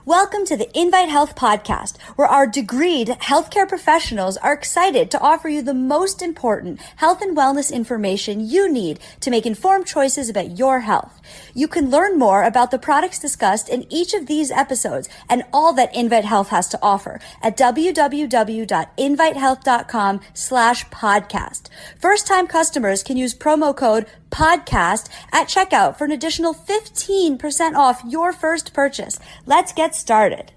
Welcome to the Invite Health podcast, where our degreed healthcare professionals are excited to offer you the most important health and wellness information you need to make informed choices about your health. You can learn more about the products discussed in each of these episodes and all that Invite Health has to offer at www.invitehealth.com/podcast. First-time customers can use promo code podcast at checkout for an additional 15% off your first purchase. Let's get started.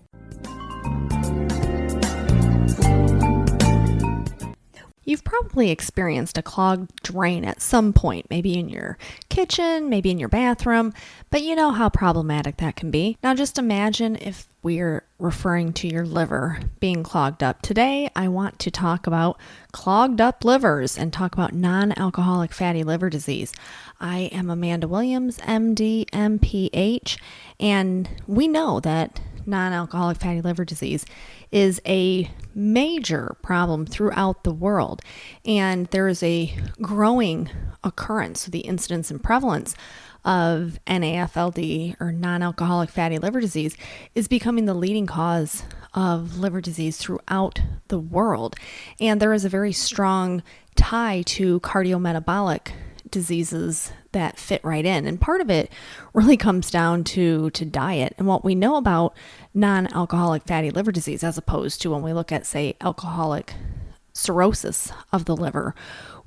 You've probably experienced a clogged drain at some point, maybe in your kitchen, maybe in your bathroom, but you know how problematic that can be. Now just imagine if we're referring to your liver being clogged up. Today, I want to talk about clogged up livers and talk about non-alcoholic fatty liver disease. I am Amanda Williams, MD, MPH, and we know that non-alcoholic fatty liver disease is a major problem throughout the world, and there is a growing occurrence, the incidence and prevalence of NAFLD or non-alcoholic fatty liver disease is becoming the leading cause of liver disease throughout the world. And there is a very strong tie to cardiometabolic diseases that fit right in. And part of it really comes down to diet and what we know about non-alcoholic fatty liver disease as opposed to when we look at, say, alcoholic cirrhosis of the liver.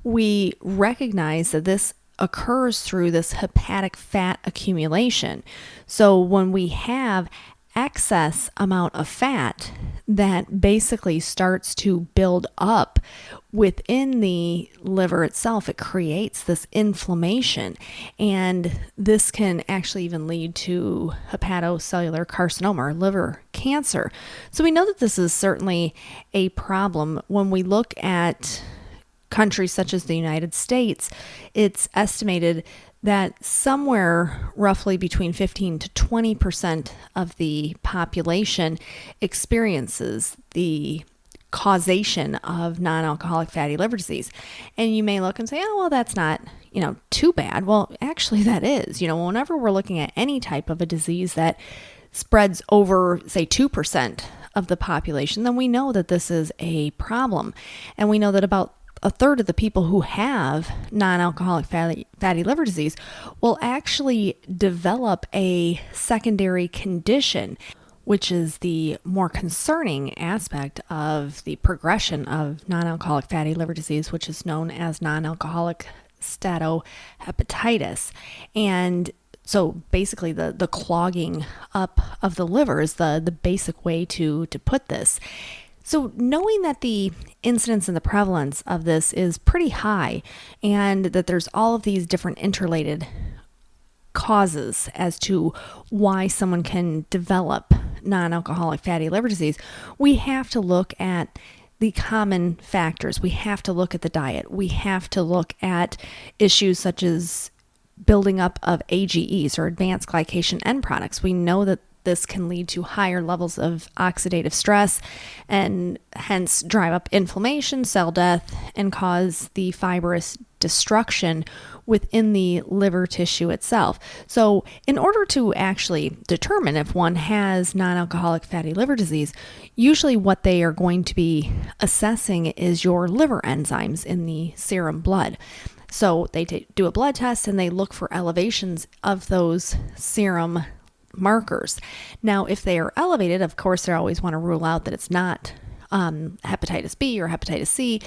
We recognize that this occurs through this hepatic fat accumulation. So when we have excess amount of fat that basically starts to build up within the liver itself, it creates this inflammation, and this can actually even lead to hepatocellular carcinoma or liver cancer. So we know that this is certainly a problem. When we look at countries such as the United States, it's estimated that somewhere roughly between 15 to 20% of the population experiences the causation of non-alcoholic fatty liver disease. And you may look and say, oh, well, that's not, too bad. Well, actually that is, whenever we're looking at any type of a disease that spreads over, say, 2% of the population, then we know that this is a problem. And we know that about a third of the people who have non-alcoholic fatty liver disease will actually develop a secondary condition, which is the more concerning aspect of the progression of non-alcoholic fatty liver disease, which is known as non-alcoholic steatohepatitis. And so basically the clogging up of the liver is the basic way to put this. So knowing that the incidence and the prevalence of this is pretty high and that there's all of these different interrelated causes as to why someone can develop non-alcoholic fatty liver disease, we have to look at the common factors. We have to look at the diet. We have to look at issues such as building up of AGEs or advanced glycation end products. We know that this can lead to higher levels of oxidative stress and hence drive up inflammation, cell death, and cause the fibrous destruction within the liver tissue itself. So in order to actually determine if one has non-alcoholic fatty liver disease, usually what they are going to be assessing is your liver enzymes in the serum blood. So they do a blood test and they look for elevations of those serum markers. Now, if they are elevated, of course, they always want to rule out that it's not hepatitis B or hepatitis C.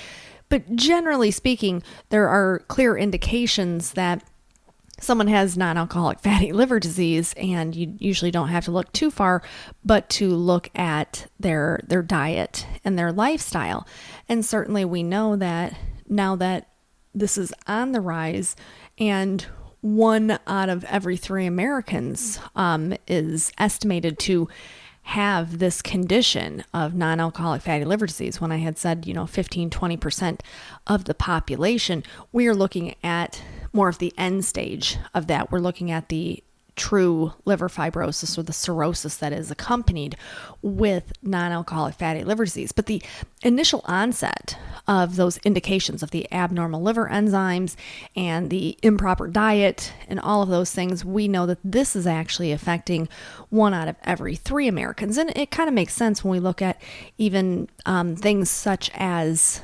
But generally speaking, there are clear indications that someone has non-alcoholic fatty liver disease, and you usually don't have to look too far, but to look at their diet and their lifestyle. And certainly we know that now that this is on the rise, and 1 out of every 3 Americans is estimated to have this condition of non-alcoholic fatty liver disease. When I had said, 15, 20% of the population, we are looking at more of the end stage of that. We're looking at the true liver fibrosis or the cirrhosis that is accompanied with non-alcoholic fatty liver disease. But the initial onset of those indications of the abnormal liver enzymes and the improper diet and all of those things, we know that this is actually affecting 1 out of every 3 Americans. And it kind of makes sense when we look at even things such as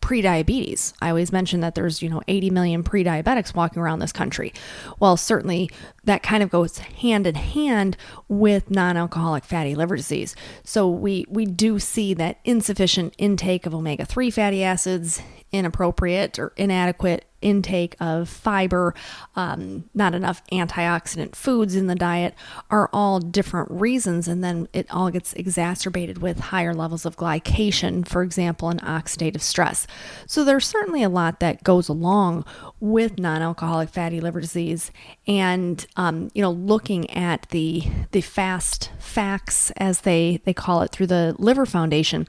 prediabetes. I always mention that there's, 80 million pre-diabetics walking around this country. Well, certainly that kind of goes hand in hand with non-alcoholic fatty liver disease. So we do see that insufficient intake of omega-3 fatty acids, inappropriate or inadequate intake of fiber, not enough antioxidant foods in the diet are all different reasons. And then it all gets exacerbated with higher levels of glycation, for example, and oxidative stress. So there's certainly a lot that goes along with non-alcoholic fatty liver disease. And, looking at the fast facts, as they call it, through the Liver Foundation,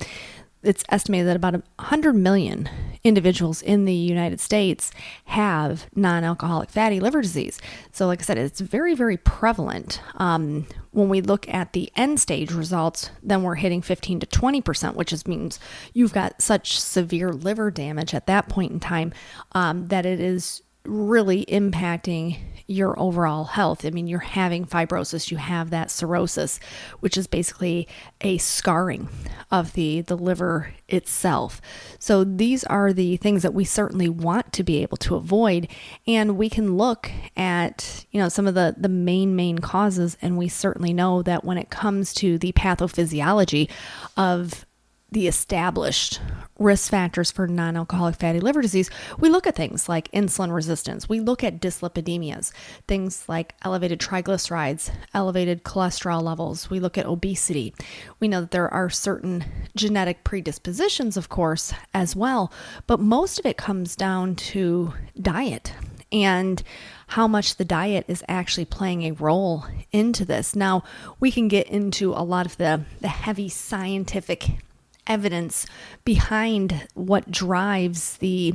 it's estimated that about 100 million individuals in the United States have non-alcoholic fatty liver disease. So like I said, it's very, very prevalent. When we look at the end stage results, then we're hitting 15 to 20%, which means you've got such severe liver damage at that point in time that it is really impacting your overall health. I mean, you're having fibrosis, you have that cirrhosis, which is basically a scarring of the liver itself. So these are the things that we certainly want to be able to avoid. And we can look at, some of the main causes. And we certainly know that when it comes to the pathophysiology of the established risk factors for non-alcoholic fatty liver disease, we look at things like insulin resistance. We look at dyslipidemias, things like elevated triglycerides, elevated cholesterol levels. We look at obesity. We know that there are certain genetic predispositions, of course, as well, but most of it comes down to diet and how much the diet is actually playing a role into this. Now, we can get into a lot of the heavy scientific evidence behind what drives the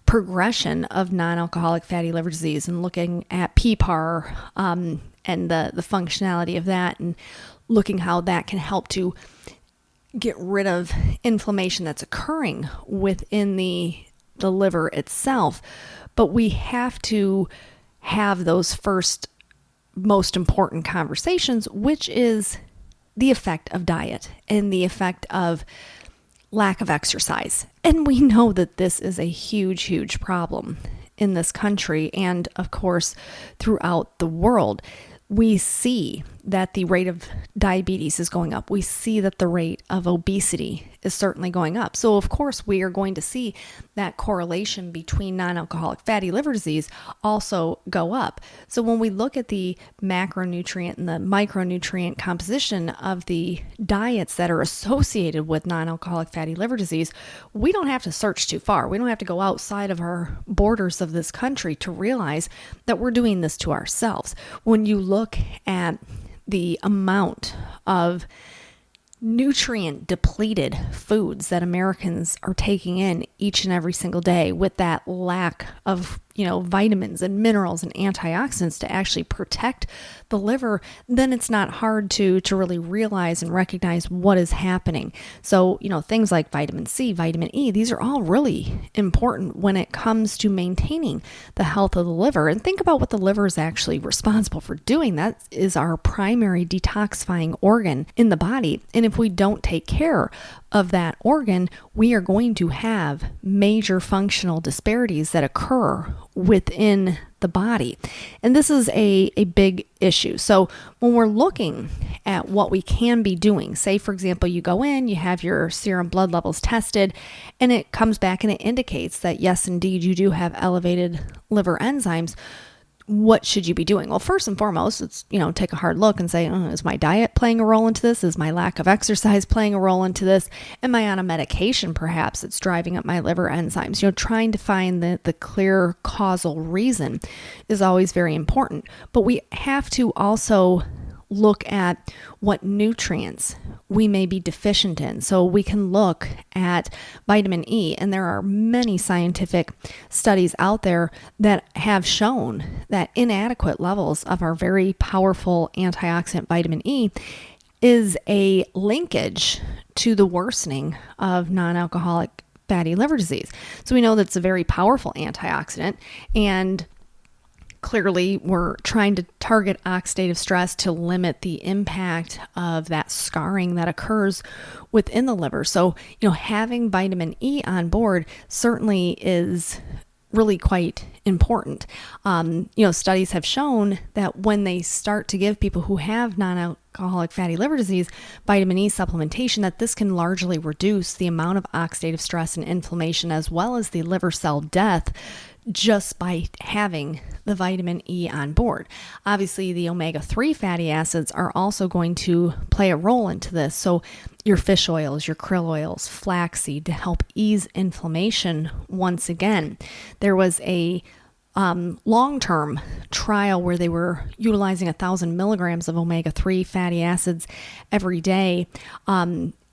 progression of non-alcoholic fatty liver disease and looking at PPAR and the functionality of that and looking how that can help to get rid of inflammation that's occurring within the liver itself. But we have to have those first most important conversations, which is the effect of diet and the effect of lack of exercise. And we know that this is a huge, huge problem in this country and, of course, throughout the world. We see that the rate of diabetes is going up. We see that the rate of obesity is certainly going up. So, of course, we are going to see that correlation between non-alcoholic fatty liver disease also go up. So when we look at the macronutrient and the micronutrient composition of the diets that are associated with non-alcoholic fatty liver disease, we don't have to search too far. We don't have to go outside of our borders of this country to realize that we're doing this to ourselves. When you look at the amount of nutrient depleted foods that Americans are taking in each and every single day with that lack of, vitamins and minerals and antioxidants to actually protect the liver, then it's not hard to really realize and recognize what is happening. So, things like vitamin C, vitamin E, these are all really important when it comes to maintaining the health of the liver. And think about what the liver is actually responsible for doing. That is our primary detoxifying organ in the body. And if we don't take care of that organ, we are going to have major functional disparities that occur within the body. And this is a big issue. So when we're looking at what we can be doing, say, for example, you go in, you have your serum blood levels tested, and it comes back and it indicates that, yes, indeed, you do have elevated liver enzymes. What should you be doing? Well, first and foremost, it's, take a hard look and say, is my diet playing a role into this? Is my lack of exercise playing a role into this? Am I on a medication perhaps that's driving up my liver enzymes? Trying to find the clear causal reason is always very important. But we have to also look at what nutrients we may be deficient in. So we can look at vitamin E, and there are many scientific studies out there that have shown that inadequate levels of our very powerful antioxidant vitamin E is a linkage to the worsening of non-alcoholic fatty liver disease. So we know that it's a very powerful antioxidant, and clearly we're trying to target oxidative stress to limit the impact of that scarring that occurs within the liver. So, having vitamin E on board certainly is really quite important. Studies have shown that when they start to give people who have non-alcoholic fatty liver disease vitamin E supplementation, that this can largely reduce the amount of oxidative stress and inflammation, as well as the liver cell death, just by having the vitamin E on board. Obviously, the omega-3 fatty acids are also going to play a role into this. So your fish oils, your krill oils, flaxseed, to help ease inflammation once again. There was a long-term trial where they were utilizing 1,000 milligrams of omega-3 fatty acids every day,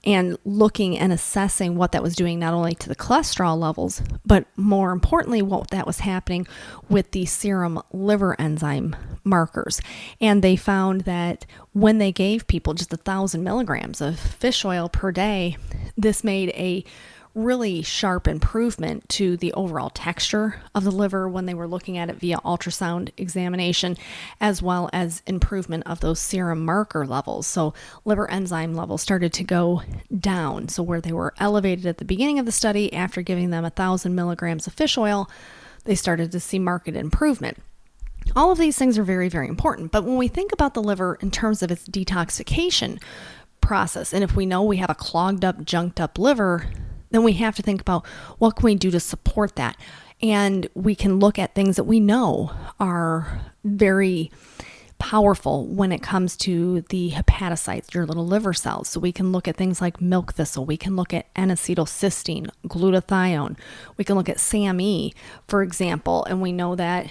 and looking and assessing what that was doing not only to the cholesterol levels, but more importantly, what that was happening with the serum liver enzyme markers. And they found that when they gave people just 1,000 milligrams of fish oil per day, this made a really sharp improvement to the overall texture of the liver when they were looking at it via ultrasound examination, as well as improvement of those serum marker levels. So liver enzyme levels started to go down. So where they were elevated at the beginning of the study, after giving them 1,000 milligrams of fish oil, they started to see marked improvement. All of these things are very, very important. But when we think about the liver in terms of its detoxification process, and if we know we have a clogged up, junked up liver, then we have to think about what can we do to support that. And we can look at things that we know are very powerful when it comes to the hepatocytes, your little liver cells. So we can look at things like milk thistle. We can look at N-acetylcysteine, glutathione. We can look at SAMe, for example, and we know that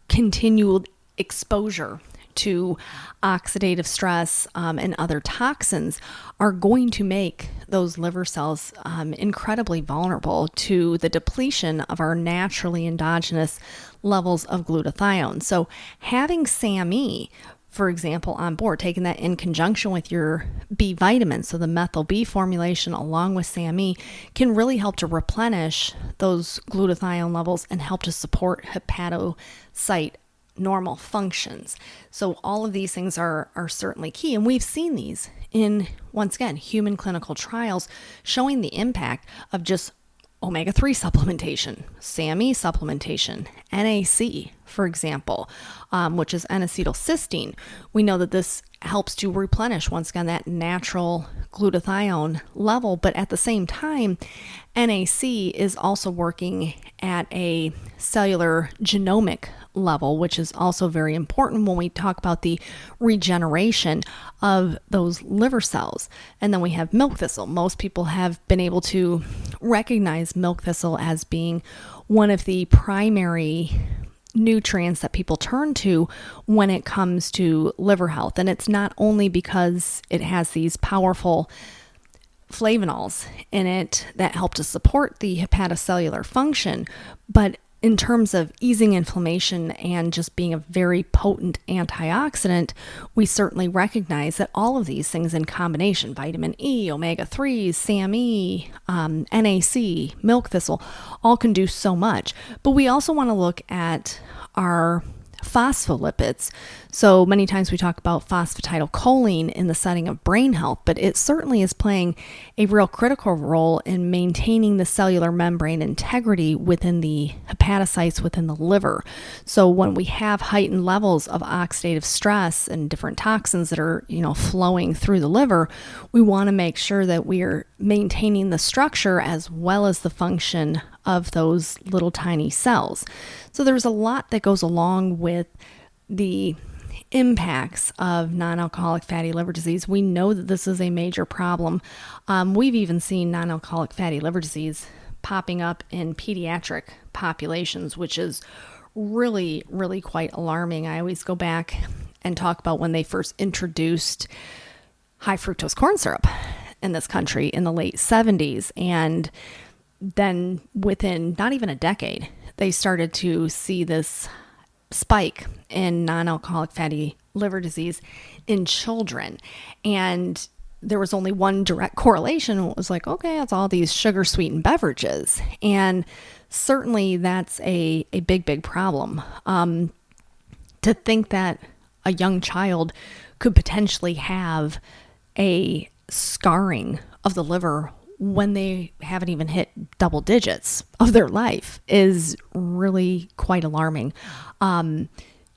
continual exposure to oxidative stress and other toxins are going to make those liver cells incredibly vulnerable to the depletion of our naturally endogenous levels of glutathione. So having SAMe, for example, on board, taking that in conjunction with your B vitamins, so the methyl B formulation along with SAMe, can really help to replenish those glutathione levels and help to support hepatocyte normal functions. So all of these things are certainly key. And we've seen these in, once again, human clinical trials showing the impact of just omega-3 supplementation, SAMe supplementation, NAC, for example, which is N-acetylcysteine. We know that this helps to replenish, once again, that natural glutathione level, but at the same time, NAC is also working at a cellular genomic level, which is also very important when we talk about the regeneration of those liver cells. And then we have milk thistle. Most people have been able to recognize milk thistle as being one of the primary nutrients that people turn to when it comes to liver health. And it's not only because it has these powerful flavonols in it that help to support the hepatocellular function, but in terms of easing inflammation and just being a very potent antioxidant, we certainly recognize that all of these things in combination, vitamin E, omega-3s, SAMe, NAC, milk thistle, all can do so much. But we also want to look at our phospholipids. So many times we talk about phosphatidylcholine in the setting of brain health, but it certainly is playing a real critical role in maintaining the cellular membrane integrity within the hepatocytes within the liver. So when we have heightened levels of oxidative stress and different toxins that are, flowing through the liver, we want to make sure that we are maintaining the structure as well as the function of those little tiny cells. So there's a lot that goes along with the impacts of non-alcoholic fatty liver disease. We know that this is a major problem. We've even seen non-alcoholic fatty liver disease popping up in pediatric populations, which is really, really quite alarming. I always go back and talk about when they first introduced high fructose corn syrup in this country in the late 70s. And then within not even a decade, they started to see this spike in non-alcoholic fatty liver disease in children. And there was only one direct correlation. It was like, okay, it's all these sugar sweetened beverages. And certainly that's a big, big problem. To think that a young child could potentially have a scarring of the liver when they haven't even hit double digits of their life is really quite alarming.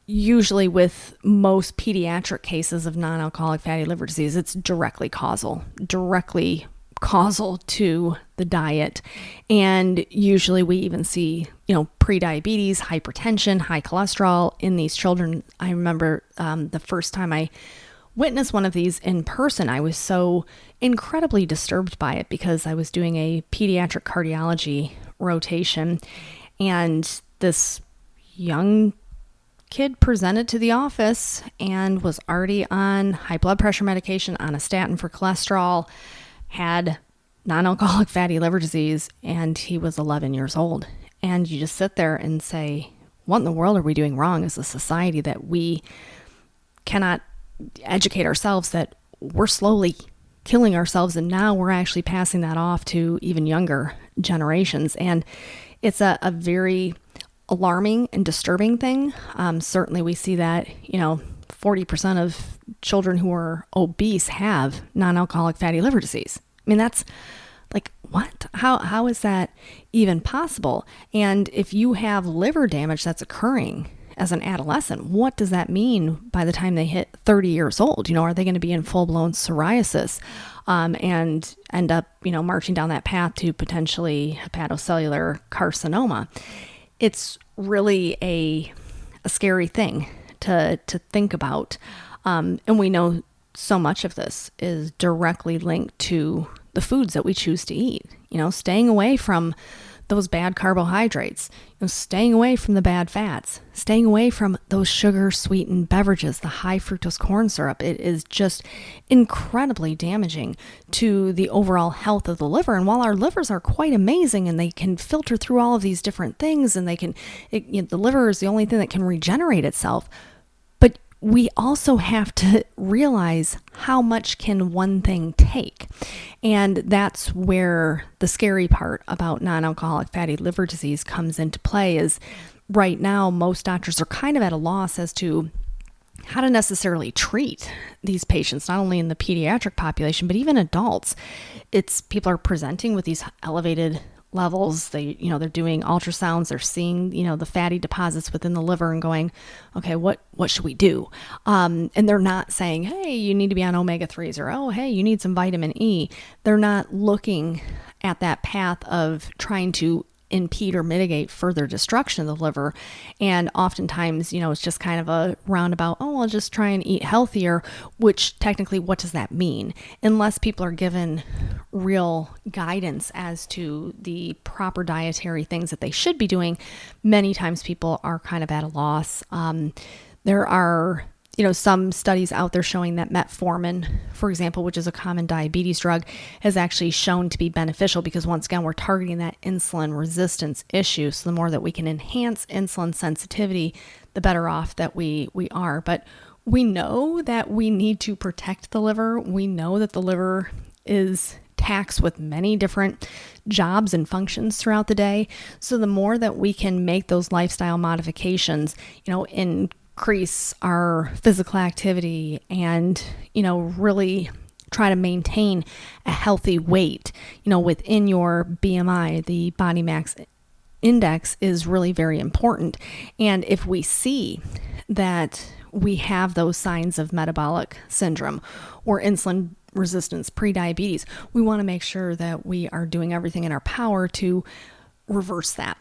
Usually with most pediatric cases of non-alcoholic fatty liver disease, it's directly causal to the diet. And usually we even see, pre-diabetes, hypertension, high cholesterol in these children. I remember the first time I witnessed one of these in person, I was so incredibly disturbed by it because I was doing a pediatric cardiology rotation, and this young kid presented to the office and was already on high blood pressure medication, on a statin for cholesterol, had non-alcoholic fatty liver disease, and he was 11 years old. And you just sit there and say, what in the world are we doing wrong as a society that we cannot educate ourselves that we're slowly killing ourselves, and now we're actually passing that off to even younger generations. And it's a very alarming and disturbing thing. Certainly we see that, 40% of children who are obese have non-alcoholic fatty liver disease. I mean, that's like, what? How is that even possible? And if you have liver damage that's occurring as an adolescent, what does that mean by the time they hit 30 years old? Are they going to be in full-blown psoriasis and end up, marching down that path to potentially hepatocellular carcinoma? It's really a scary thing to think about. And we know so much of this is directly linked to the foods that we choose to eat, staying away from those bad carbohydrates, staying away from the bad fats, staying away from those sugar sweetened beverages, the high fructose corn syrup. It is just incredibly damaging to the overall health of the liver. And while our livers are quite amazing and they can filter through all of these different things, and the liver is the only thing that can regenerate itself, but we also have to realize how much can one thing take. And that's where the scary part about non-alcoholic fatty liver disease comes into play. Is right now, most doctors are kind of at a loss as to how to necessarily treat these patients, not only in the pediatric population, but even adults. People are presenting with these elevated levels. They're doing ultrasounds, they're seeing, the fatty deposits within the liver and going, okay, what should we do? And they're not saying, hey, you need to be on omega-3s, or, oh, hey, you need some vitamin E. They're not looking at that path of trying to impede or mitigate further destruction of the liver. And oftentimes, it's just kind of a roundabout, oh, I'll just try and eat healthier, which technically, what does that mean? Unless people are given real guidance as to the proper dietary things that they should be doing, many times people are kind of at a loss. There are some studies out there showing that metformin, for example, which is a common diabetes drug, has actually shown to be beneficial because, once again, we're targeting that insulin resistance issue. So the more that we can enhance insulin sensitivity, the better off that we are. But we know that we need to protect the liver. We know that the liver is taxed with many different jobs and functions throughout the day. So the more that we can make those lifestyle modifications, increase our physical activity and, really try to maintain a healthy weight, within your BMI, the body mass index, is really very important. And if we see that we have those signs of metabolic syndrome or insulin resistance, pre-diabetes, we want to make sure that we are doing everything in our power to reverse that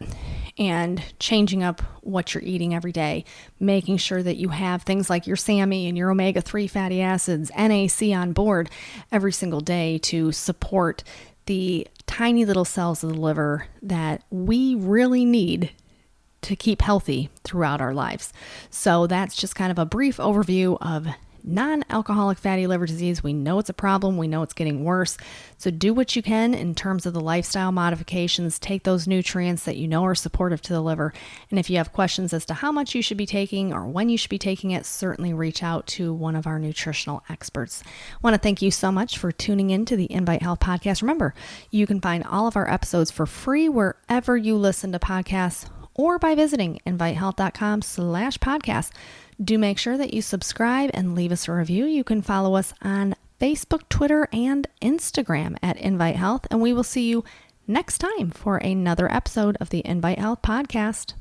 and changing up what you're eating every day, making sure that you have things like your SAMe and your omega-3 fatty acids, NAC on board every single day to support the tiny little cells of the liver that we really need to keep healthy throughout our lives. So that's just kind of a brief overview of non-alcoholic fatty liver disease. We know it's a problem. We know it's getting worse. So do what you can in terms of the lifestyle modifications. Take those nutrients that you know are supportive to the liver. And if you have questions as to how much you should be taking or when you should be taking it, certainly reach out to one of our nutritional experts. I want to thank you so much for tuning in to the Invite Health podcast. Remember, you can find all of our episodes for free wherever you listen to podcasts or by visiting invitehealth.com/podcast. Do make sure that you subscribe and leave us a review. You can follow us on Facebook, Twitter, and Instagram at Invite Health, and we will see you next time for another episode of the Invite Health podcast.